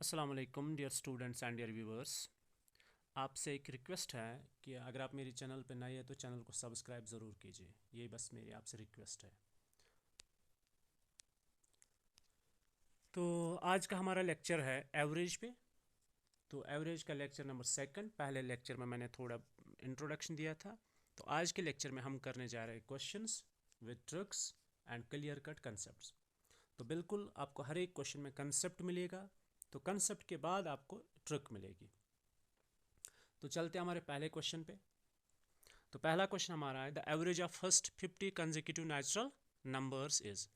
अस्सलाम वालेकुम dear students and dear viewers. आपसे एक रिक्वेस्ट है कि अगर आप मेरी चैनल पर नए हैं तो चैनल को सब्सक्राइब ज़रूर कीजिए। ये बस मेरी आपसे रिक्वेस्ट है। तो आज का हमारा लेक्चर है एवरेज पे। तो एवरेज का लेक्चर नंबर सेकंड। पहले लेक्चर में मैंने थोड़ा इंट्रोडक्शन दिया था। तो आज के लेक्चर में हम करने जा रहे हैं questions with tricks and clear cut concepts. तो बिल्कुल आपको हर एक क्वेश्चन में कंसेप्ट मिलेगा, तो कंसेप्ट के बाद आपको ट्रिक मिलेगी। तो चलते हैं हमारे पहले क्वेश्चन पे। तो पहला क्वेश्चन हमारा है the average of first 50 consecutive natural numbers is.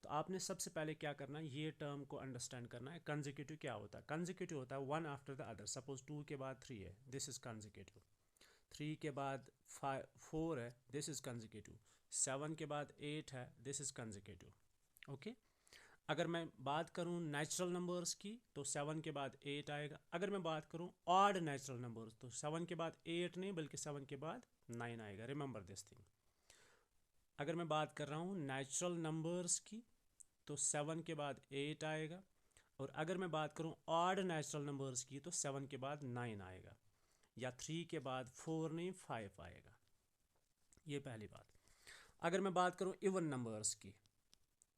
तो आपने सबसे पहले क्या करना है, ये टर्म को अंडरस्टैंड करना है। कंसेक्यूटिव क्या होता है? कंसेक्यूटिव होता है one after the other. Suppose 2 के बाद 3 है, दिस इज कंसेक्यूटिव। 3 के बाद 4 है, दिस इज कंसेक्यूटिव। 7 के बाद 8 है, दिस इज कंसेक्यूटिव। ओके। अगर मैं बात करूं नेचुरल नंबर्स की तो 7 के बाद 8 आएगा। अगर मैं बात करूं ऑड नेचुरल नंबर्स तो 7 के बाद 8 नहीं बल्कि 7 के बाद 9 आएगा। Remember this thing. अगर मैं बात कर रहा हूं नेचुरल नंबर्स की तो 7 के बाद 8 आएगा। और अगर मैं बात करूं ऑड नेचुरल नंबर्स की तो 7 के बाद 9 आएगा, या 3 के बाद 4 नहीं 5 आएगा। ये पहली बात। अगर मैं बात करूं इवन नंबर्स की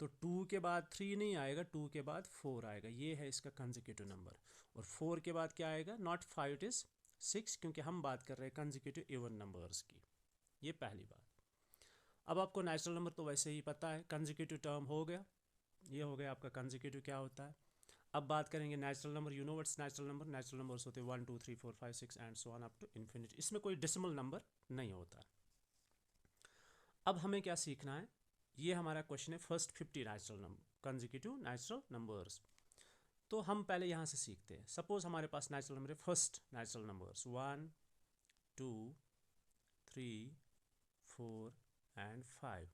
तो 2 के बाद 3 नहीं आएगा, 2 के बाद 4 आएगा। ये है इसका कंसेक्यूटिव नंबर। और 4 के बाद क्या आएगा? नॉट 5, इट इज़ 6, क्योंकि हम बात कर रहे हैं कंसेक्यूटिव इवन नंबर्स की। ये पहली बात। अब आपको नेचुरल नंबर तो वैसे ही पता है, कंसेक्यूटिव टर्म हो गया। ये हो गया आपका कंसेक्यूटिव क्या होता है। अब बात करेंगे natural number. You know what's natural number? Natural numbers होते हैं 1 2 3 4 5 6 and so on up to infinity. इसमें कोई डेसिमल नंबर नहीं होता। अब हमें क्या सीखना है, ये हमारा क्वेश्चन है first 50 natural number consecutive natural numbers. तो हम पहले यहाँ से सीखते हैं। सपोज हमारे पास नेचुरल नंबर है first natural numbers 1 2 3 4 and 5।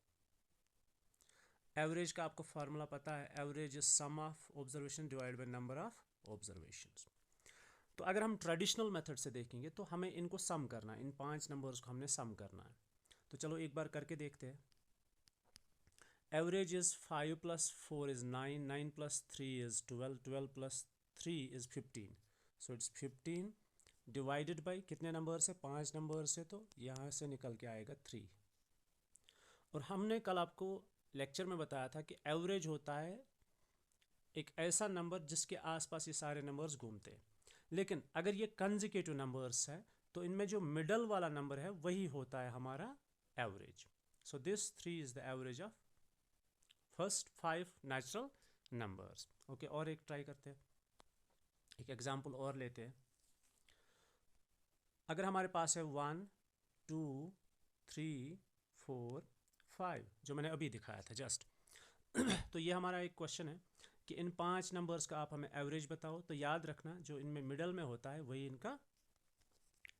Average का आपको फार्मूला पता है, average is sum of observation divide by number of observations. तो अगर हम ट्रेडिशनल मेथड से देखेंगे तो हमें इनको सम करना है, इन 5 नंबर्स को हमने सम करना है। तो चलो एक बार करके देखते हैं। Average is 5 plus 4 is 9, 9 plus 3 is 12, 12 plus 3 is 15. So it's 15 divided by कितने नंबर से? 5 नंबर से। तो यहाँ से निकल के आएगा 3। और हमने कल आपको लेक्चर में बताया था कि एवरेज होता है एक ऐसा नंबर जिसके आसपास ये सारे नंबर्स घूमते हैं। लेकिन अगर ये कंसेक्यूटिव नंबर्स है तो इनमें जो मिडल वाला नंबर है वही होता है हमारा average. So this 3 is the average of first 5 natural numbers. Okay, और एक ट्राई करते हैं, एक एग्जांपल और लेते हैं। अगर हमारे पास है 1 2 3 4 5, जो मैंने अभी दिखाया था जस्ट तो ये हमारा एक क्वेश्चन है कि इन 5 नंबर्स का आप हमें एवरेज बताओ। तो याद रखना जो इनमें मिडल में होता है वही इनका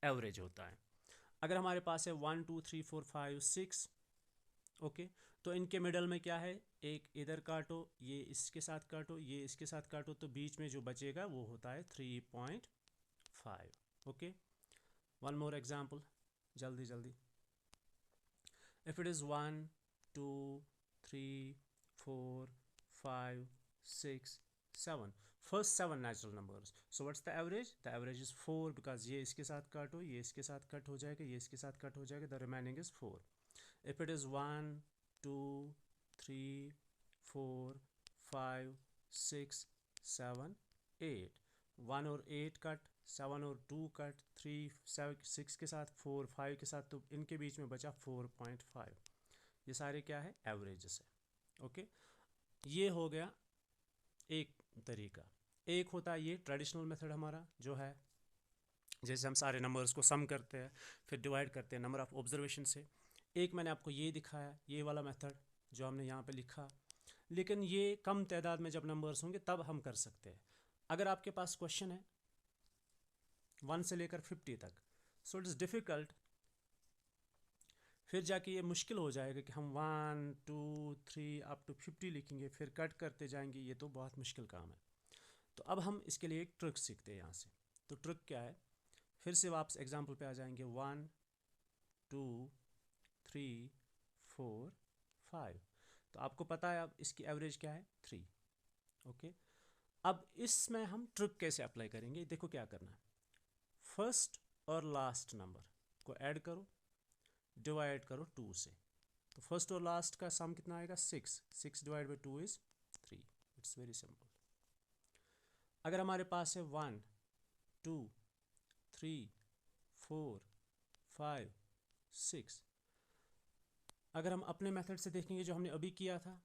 एवरेज होता है। अगर हमारे पास है 1 2 3 4 5 6, ओके, तो इनके मिडल में क्या है? एक इधर काटो, ये इसके साथ काटो, ये इसके साथ काटो, तो बीच में जो बचेगा वो होता है 3.5। ओके, वन मोर एग्जाम्पल, जल्दी जल्दी। If it is 1 2 3 4 5 6 7, first 7 natural numbers. So what's the average? The average is 4, because ये इसके साथ काटो, ये इसके साथ कट हो जाएगा, ये इसके साथ कट हो जाएगा, the remaining is 4। If it is 1 2 3 4 5 6 7 8, 1 और 8 कट, 7 और 2 कट, 3 7 6 के साथ, 4 5 के साथ, तो इनके बीच में बचा 4.5। ये सारे क्या है? एवरेजेस है। ओके, ये हो गया एक तरीका। एक होता है ये ट्रेडिशनल मेथड हमारा जो है, जैसे हम सारे नंबर्स को सम करते हैं फिर डिवाइड करते हैं नंबर ऑफ ऑब्जर्वेशन से। एक मैंने आपको ये दिखाया, ये वाला मेथड जो हमने यहाँ पे लिखा। लेकिन ये कम तादाद में जब नंबर्स होंगे तब हम कर सकते हैं। अगर आपके पास क्वेश्चन है 1 से लेकर 50 तक, सो इट इज़ डिफ़िकल्ट, फिर जाके ये मुश्किल हो जाएगा कि हम 1 2 3 अप टू 50 लिखेंगे फिर कट करते जाएंगे, ये तो बहुत मुश्किल काम है। तो अब हम इसके लिए एक ट्रिक सीखते हैं यहाँ से। तो ट्रिक क्या है? फिर से वापस एग्जाम्पल पे आ जाएंगे। 1 2 3 4 5, तो आपको पता है अब इसकी एवरेज क्या है? 3। ओके, अब इसमें हम ट्रिक कैसे अप्लाई करेंगे, देखो क्या करना है। फर्स्ट और लास्ट नंबर को ऐड करो, डिवाइड करो 2 से। तो फर्स्ट और लास्ट का सम कितना आएगा 6, 6 divide by 2 is 3। It's very simple. अगर हमारे पास है 1 2 3 4 5 6, अगर हम अपने मेथड से देखेंगे जो हमने अभी किया था,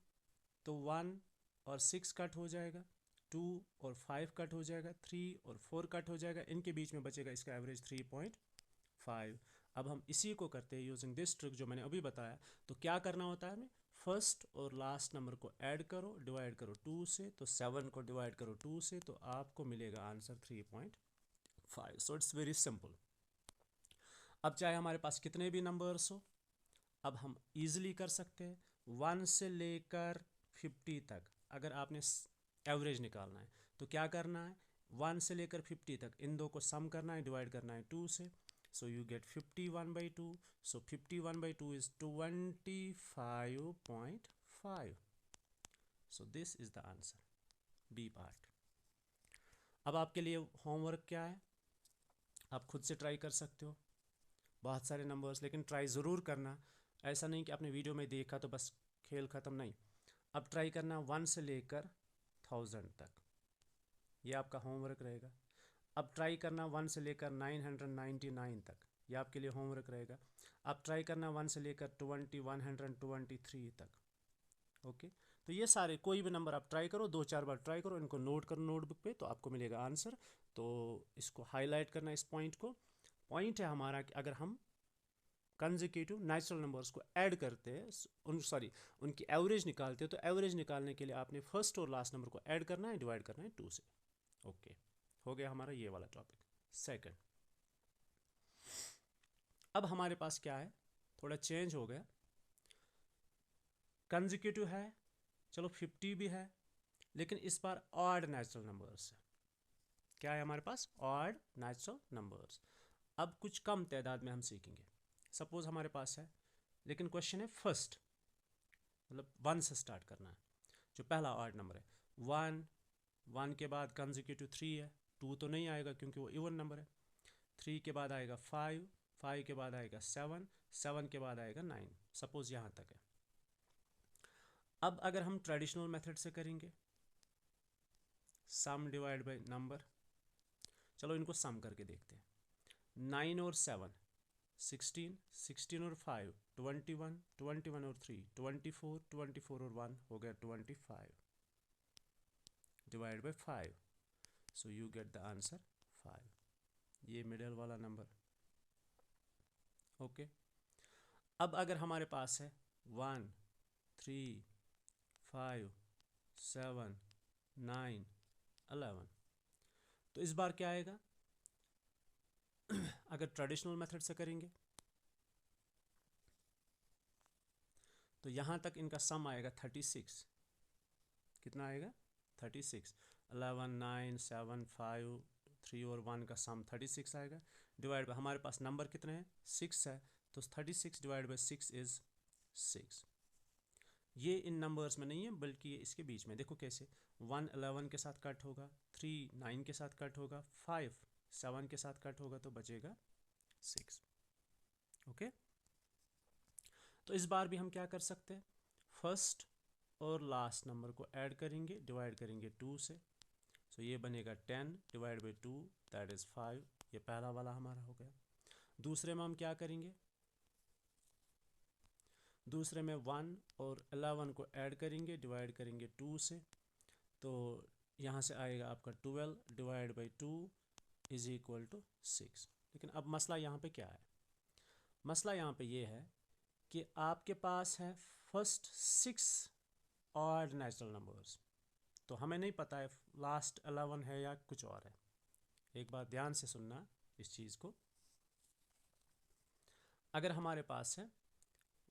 तो 1 और 6 कट हो जाएगा, 2 और 5 कट हो जाएगा, 3 और 4 कट हो जाएगा, इनके बीच में बचेगा इसका एवरेज 3.5। अब हम इसी को करते हैं यूजिंग दिस ट्रिक जो मैंने अभी बताया। तो क्या करना होता है हमें, फर्स्ट और लास्ट नंबर को ऐड करो, डिवाइड करो 2 से, तो 7 को डिवाइड करो 2 से, तो आपको मिलेगा answer 3.5। So it's very simple. अब चाहे हमारे पास कितने भी नंबर्स हो, अब हम इजीली कर सकते हैं। 1 से लेकर 50 तक अगर आपने एवरेज निकालना है तो क्या करना है, 1 से लेकर 50 तक इन दो को सम करना है, डिवाइड करना है 2 से। So you get 51/2। So 51/2 is 25.5। So this is the answer, B part. अब आपके लिए होमवर्क क्या है, आप खुद से ट्राई कर सकते हो बहुत सारे नंबर्स, लेकिन ट्राई ज़रूर करना। ऐसा नहीं कि आपने वीडियो में देखा तो बस खेल ख़त्म, नहीं। अब ट्राई करना 1 से लेकर 1000 तक, ये आपका होमवर्क रहेगा। अब ट्राई करना 1 से लेकर 999 तक, ये आपके लिए होमवर्क रहेगा। अब ट्राई करना 1 से लेकर 123 तक। ओके, तो ये सारे कोई भी नंबर आप ट्राई करो, 2-4 बार ट्राई करो, इनको नोट करो नोटबुक पे, तो आपको मिलेगा आंसर। तो इसको हाईलाइट करना, इस पॉइंट को। पॉइंट है हमारा कि अगर हम कंसेक्यूटिव नेचुरल नंबर्स को ऐड करते हैं, उनकी एवरेज निकालते हैं, तो एवरेज निकालने के लिए आपने फर्स्ट और लास्ट नंबर को ऐड करना है, डिवाइड करना है 2 से। ओके, हो गया हमारा ये वाला टॉपिक। सेकंड, अब हमारे पास क्या है, थोड़ा चेंज हो गया। कंसेक्यूटिव है, चलो 50 भी है, लेकिन इस बार ऑड नेचुरल नंबर्स है। क्या है हमारे पास, ऑड नेचुरल नंबर्स। अब कुछ कम तादाद में हम सीखेंगे। सपोज हमारे पास है, लेकिन क्वेश्चन है फर्स्ट, मतलब 1 से स्टार्ट करना है। जो पहला ऑड नंबर है 1, 1 के बाद कंसेक्यूटिव 3 है, 2 तो नहीं आएगा क्योंकि वो इवन नंबर है। 3 के बाद आएगा 5, 5 के बाद आएगा 7, 7 के बाद आएगा 9। सपोज यहाँ तक है। अब अगर हम ट्रेडिशनल मेथड से करेंगे, सम डिवाइड बाय नंबर, चलो इनको सम करके देखते हैं। 9 और 7 16, 16 और 5 21, 21 और 3 24, 24 और 1 हो गया 25, divide by 5। So you get the answer 5, ये मिडिल वाला नंबर। ओके, अब अगर हमारे पास है 1 3 5 7 9 11, तो इस बार क्या आएगा अगर ट्रेडिशनल मेथड से करेंगे तो यहाँ तक इनका सम आएगा 36। कितना आएगा 36। 11 9 7 5 3 और 1 का सम 36 आएगा, डिवाइड बाय हमारे पास नंबर कितने हैं 6 है, तो 36 डिवाइड बाय 6 इज़ 6। ये इन नंबर्स में नहीं है बल्कि ये इसके बीच में, देखो कैसे। 1 11 के साथ कट होगा, 3 9 के साथ कट होगा, 5 7 के साथ कट होगा, तो बचेगा 6। ओके, तो इस बार भी हम क्या कर सकते हैं, फर्स्ट और लास्ट नंबर को ऐड करेंगे, डिवाइड करेंगे 2 से। सो ये बनेगा 10 डिवाइड बाई 2, दैट इज़ 5। ये पहला वाला हमारा हो गया। दूसरे में हम क्या करेंगे, दूसरे में 1 और 11 को ऐड करेंगे, डिवाइड करेंगे 2 से। तो यहाँ से आएगा आपका 12 divide by 2 is equal to 6। लेकिन अब मसला यहाँ पे क्या है, मसला यहाँ पे ये है कि आपके पास है फर्स्ट 6 ऑड नेचुरल नंबर्स, तो हमें नहीं पता है लास्ट 11 है या कुछ और है। एक बार ध्यान से सुनना इस चीज़ को। अगर हमारे पास है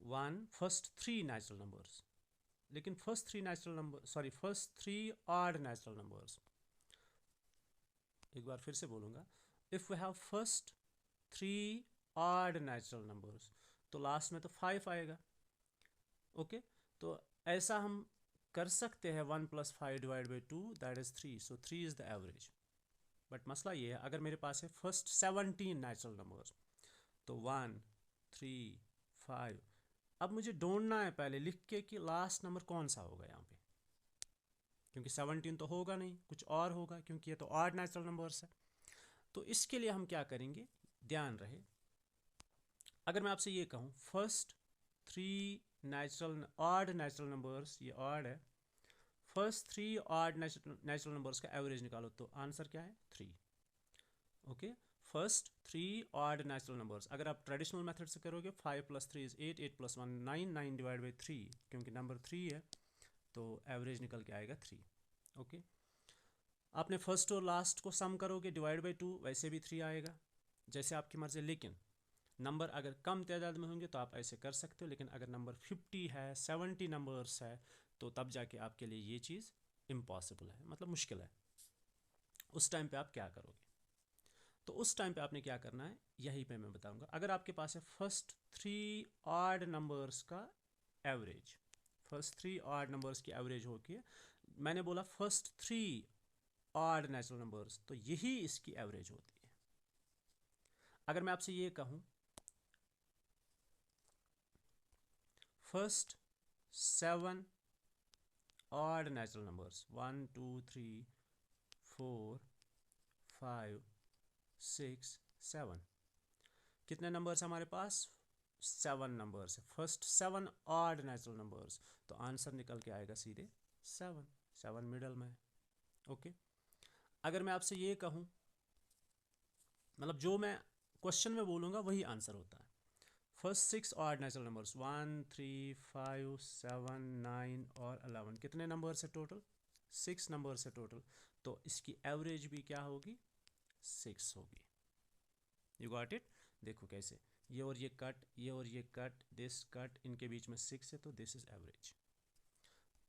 फर्स्ट 3 नेचुरल नंबर्स, लेकिन फर्स्ट 3 ऑड नेचुरल नंबर्स, एक बार फिर से बोलूँगा, if we have first 3 odd natural numbers, तो लास्ट में तो 5 आएगा। ओके, तो ऐसा हम कर सकते हैं 1 + 5 divide by 2 that is 3, so 3 is the average. But मसला ये है, अगर मेरे पास है फर्स्ट 17 नेचुरल नंबर्स, तो 1 3 5, अब मुझे ढूंढना है पहले लिख के कि लास्ट नंबर कौन सा होगा यहाँ पे, क्योंकि 17 तो होगा नहीं, कुछ और होगा, क्योंकि ये तो ऑड नेचुरल नंबर्स है। तो इसके लिए हम क्या करेंगे, ध्यान रहे, अगर मैं आपसे ये कहूँ फर्स्ट 3 ऑड नेचुरल नंबर्स, ये ऑड है, फर्स्ट 3 ऑड नेचुरल नंबर्स का एवरेज निकालो, तो आंसर क्या है 3। Okay, first 3 odd natural numbers, अगर आप ट्रेडिशनल मेथड से करोगे 5 + 3 इज 8, 8 + 1 9, 9 डिवाइड बाई 3, क्योंकि नंबर 3 है तो एवरेज निकल के आएगा 3। ओके, आपने फर्स्ट और लास्ट को सम करोगे डिवाइड बाई 2, वैसे भी 3 आएगा, जैसे आपकी मर्जी। लेकिन नंबर अगर कम तादाद में होंगे तो आप ऐसे कर सकते हो, लेकिन अगर नंबर 50 है, 70 नंबर्स है, तो तब जाके आपके लिए ये चीज़ इम्पॉसिबल है, मतलब मुश्किल है। उस टाइम पे आप क्या करोगे, तो उस टाइम पे आपने क्या करना है यहीं पे मैं बताऊंगा। अगर आपके पास है फर्स्ट 3 ऑड नंबर्स का एवरेज, फर्स्ट 3 ऑड नंबर्स की एवरेज होगी, मैंने बोला फर्स्ट 3 ऑड नेचुरल नंबर्स, तो यही इसकी एवरेज होती है। अगर मैं आपसे ये कहूँ फर्स्ट 7 ऑड नेचुरल नंबर्स, 1 2 3 4 5 6 7, कितने नंबर्स हमारे पास, 7 नंबर्स है, फर्स्ट 7 ऑड नेचुरल नंबर्स, तो आंसर निकल के आएगा सीधे 7, 7 मिडल में है। ओके, अगर मैं आपसे ये कहूँ, मतलब जो मैं क्वेश्चन में बोलूँगा वही आंसर होता है। फर्स्ट 6 ऑड नेचुरल नंबर्स 1 3 5 7 9 और 11, कितने नंबर्स है टोटल, 6 नंबर्स है टोटल, तो इसकी एवरेज भी क्या होगी, 6 होगी। यू गॉट इट, देखो कैसे, ये और ये कट, ये और ये कट, दिस कट, इनके बीच में 6 है, तो दिस इज एवरेज।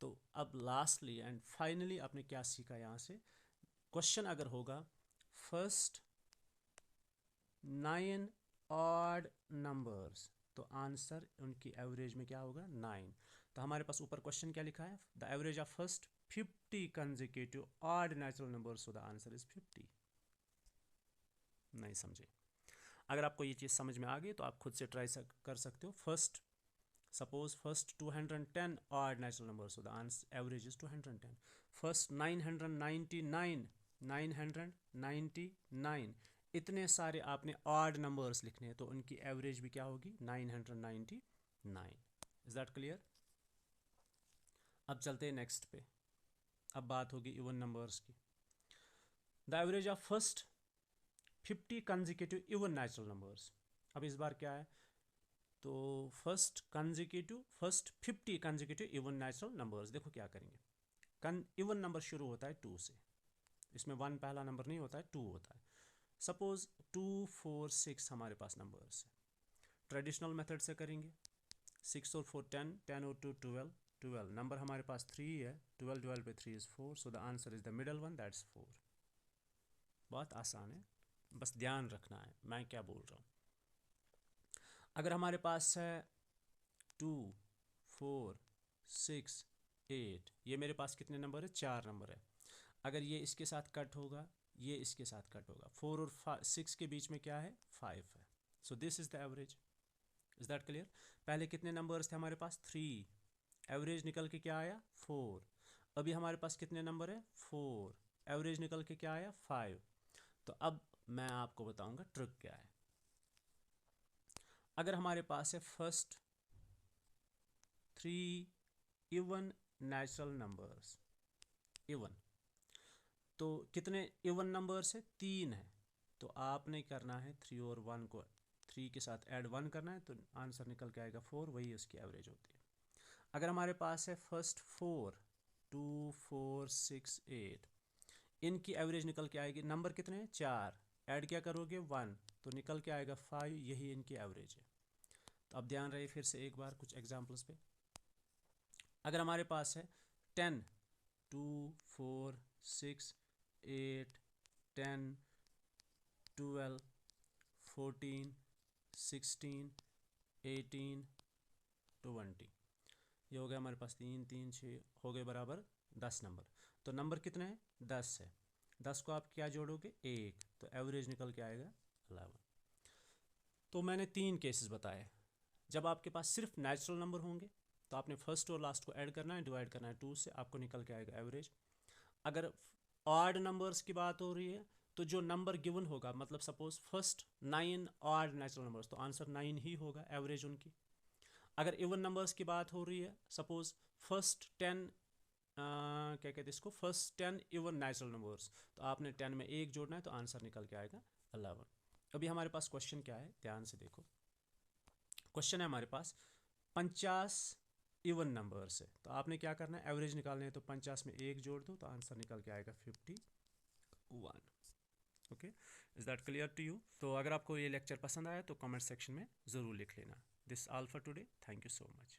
तो अब लास्टली एंड फाइनली आपने क्या सीखा यहाँ से, क्वेश्चन अगर होगा फर्स्ट 9 ऑड नंबर्स, तो आंसर उनकी एवरेज में क्या होगा 9। तो हमारे पास ऊपर क्वेश्चन क्या लिखा है, the average of first 50 consecutive odd natural numbers, so the answer is 50। नहीं समझे, अगर आपको ये चीज़ समझ में आ गई तो आप खुद से ट्राई कर सकते हो। First suppose first 210 odd natural number, so the answer average is 210। First 999, इतने सारे आपने ऑड नंबर्स लिखने हैं, तो उनकी एवरेज भी क्या होगी 999। Is that clear. अब चलते हैं नेक्स्ट पे, अब बात होगी इवन नंबर्स की। The average of first 50 consecutive even natural numbers, अब इस बार क्या है, तो first 50 consecutive even natural numbers, देखो क्या करेंगे, इवन नंबर शुरू होता है 2 से, इसमें 1 पहला नंबर नहीं होता है, 2 होता है। सपोज 2 4 6 हमारे पास नंबर्स है, ट्रेडिशनल मेथड से करेंगे, 6 और 4 10, 10 और 2 12, 12 नंबर हमारे पास 3 है, 12 divide by 3 is 4, so the answer is the middle one, that's 4। बहुत आसान है, बस ध्यान रखना है मैं क्या बोल रहा हूँ। अगर हमारे पास है 2 4 6 8, ये मेरे पास कितने नंबर है, 4 नंबर है। अगर ये इसके साथ कट होगा, ये इसके साथ कट होगा, 4 और 6 के बीच में क्या है 5 है, सो this is the average. Is that clear. पहले कितने नंबर्स थे हमारे पास 3, एवरेज निकल के क्या आया 4। अभी हमारे पास कितने नंबर है 4, एवरेज निकल के क्या आया 5। तो अब मैं आपको बताऊंगा ट्रिक क्या है। अगर हमारे पास है first 3 even natural numbers, even, तो कितने इवन नंबर्स है 3 है, तो आपने करना है 3 और 1 को 3 के साथ ऐड 1 करना है, तो आंसर निकल के आएगा 4, वही उसकी एवरेज होती है। अगर हमारे पास है फर्स्ट 4 2 4 6 8, इनकी एवरेज निकल के आएगी, नंबर कितने हैं 4, ऐड क्या करोगे 1, तो निकल के आएगा 5, यही इनकी एवरेज है। तो अब ध्यान रहे फिर से एक बार कुछ एग्जांपल्स पे। अगर हमारे पास है 10 2 4 6 8 10 12 14 16 18 20, ये हो गया हमारे पास 3 3 6 हो गए बराबर 10 नंबर। तो नंबर कितने हैं? 10 है। 10 को आप क्या जोड़ोगे? 1, तो एवरेज निकल के आएगा 11। तो मैंने 3 केसेस बताए। जब आपके पास सिर्फ नेचुरल नंबर होंगे तो आपने फर्स्ट और लास्ट को ऐड करना है, डिवाइड करना है 2 से, आपको निकल के आएगा एवरेज। अगर ऑड नंबर्स की बात हो रही है तो जो नंबर गिवन होगा, मतलब suppose first 9 odd natural numbers, तो आंसर 9 ही होगा एवरेज उनकी। अगर इवन नंबर्स की बात हो रही है, सपोज फर्स्ट 10 क्या कहते हैं इसको, फर्स्ट 10 इवन नेचुरल नंबर्स, तो आपने 10 में 1 जोड़ना है, तो आंसर निकल के आएगा 11। अभी हमारे पास क्वेश्चन क्या है, ध्यान से देखो। क्वेश्चन है हमारे पास 50 इवन नंबर्स है, तो आपने क्या करना है, एवरेज निकालने है, तो 50 में 1 जोड़ दो, तो आंसर निकल के आएगा 51। Okay, is that clear to you? तो अगर आपको ये लेक्चर पसंद आया तो कमेंट सेक्शन में ज़रूर लिख लेना। This all for today, thank you so much.